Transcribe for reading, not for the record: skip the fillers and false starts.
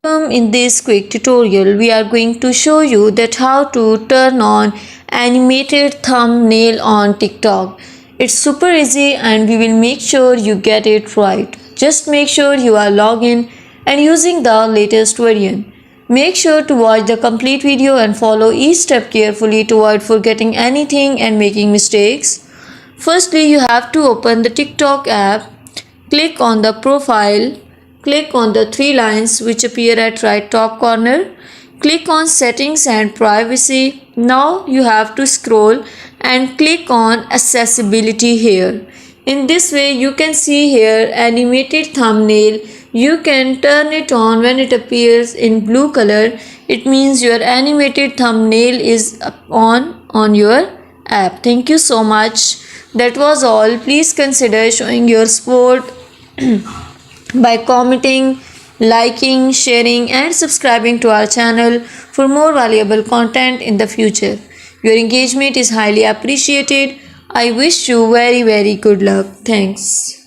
In this quick tutorial, we are going to show you that how to turn on animated thumbnail on TikTok. It's super easy and we will make sure you get it right. Just make sure you are logged in and using the latest version. Make sure to watch the complete video and follow each step carefully to avoid forgetting anything and making mistakes. Firstly, you have to open the TikTok app, click on the profile, click on the three lines which appear at right top corner, click on settings and privacy. Now you have to scroll and click on accessibility here. In this way you can see here animated thumbnail. You can turn it on when it appears in blue color. It means your animated thumbnail is on your app. Thank you so much. That was all. Please consider showing your support by commenting, liking, sharing, and subscribing to our channel for more valuable content in the future. Your engagement is highly appreciated. I wish you very good luck. Thanks.